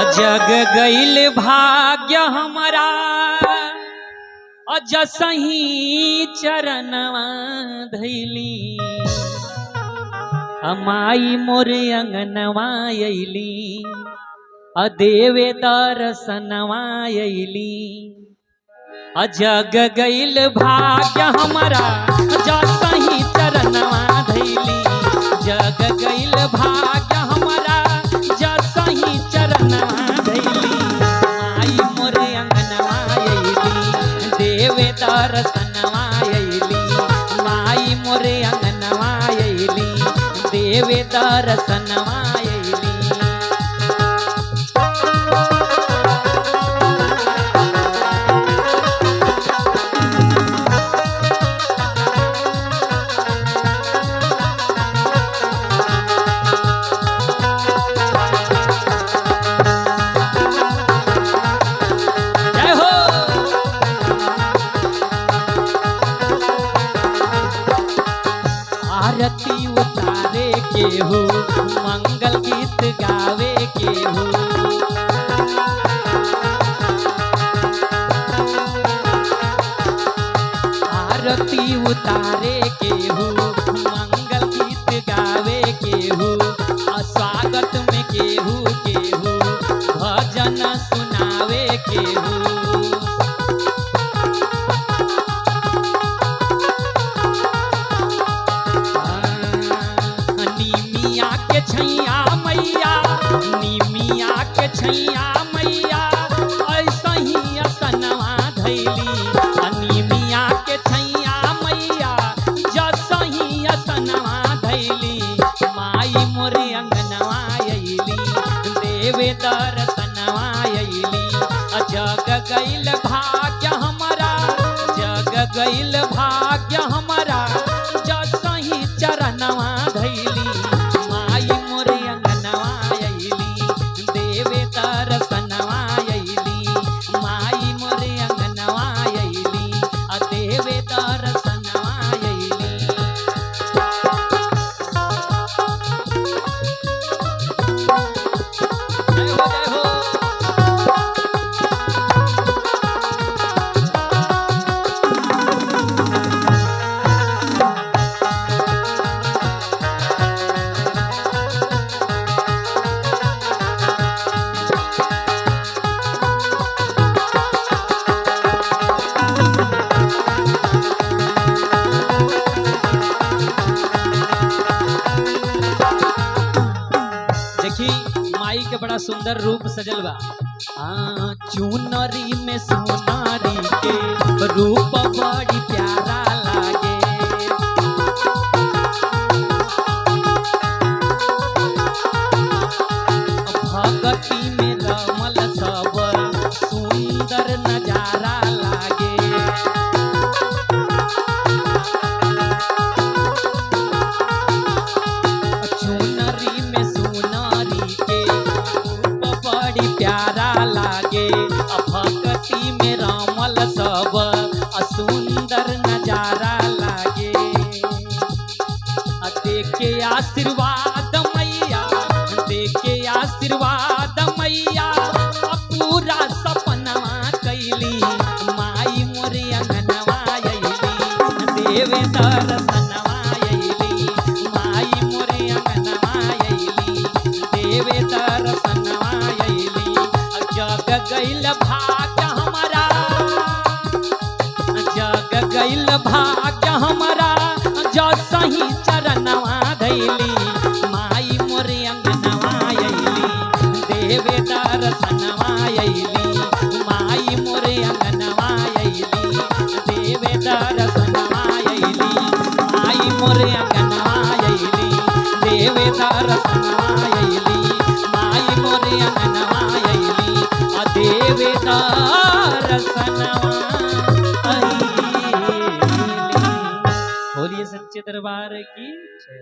अजग गईल भाग्य हमारा अजसही चरणवा धैली अमाई मोरे अंगनवा अइली अदेवे दर्शनवा अइली। अजग गईल भाग्य हमारा अजसही चरणवा धैली जग गईल भाग्य हमारा जसही चरणवा धैली माई मोरे अंगनवा अइली देवे दर्शनवा अइली माई मोरे अंगनवा अइली देवे दर्शनवा अइली। आरती उतारे के हो मंगल गीत गावे के हो आरती उतारे के हो मंगल गीत गावे के हो स्वागत में के हो भजन सुनावे के हो। छैया मैया निमिया के छैया मैया ऐसा ही असनवा धैली निमिया के छैया मैया जैसा ही असनवा धैली माई मोरे अंगनवा अइली देवे दर्शनवा अइली। जग गईल भाग्य हमारा जग गईल भाग्य हमारा जैसा ही चरणवा धैली दर्शनवा अइली माई मोरे अंगनवा अइली देवे दर्शनवा अइली। जय हो जय हो। माई के बड़ा सुंदर रूप सजल बा चुनरी में सोनारी के रूप बड़ी प्यारा लागे भगती में रमल सब सुंदर नजारा लागे चुनरी में सोनारी बड़ी प्यारा लागे भक्ति में रामल सब सुंदर नजारा लागे देखे आशीर्वाद मैया देखे आशीर्वाद मैया पूरा सपनवा कैली माई मोरे अंगनवा अइली देवे दर्शनवा अइली माई मोरे अंगनवा अइली देवे दर्शनवा अइली। जग गईल भाग्य हमारा जग गईल भाग्य हमारा जसही चरणवा धैली माई मोरे अंगनवा अइली देवे दर्शनवा अइली माई मोरे अंगनवा अइली देवे दर्शनवा अइली माई मोरे अंगनवा अइली देवे दर्शनवा अइली माई मोरे अंगनवा अइली देवे दर्शनवा अइली। बोलिए सच्चे दरबार की जय।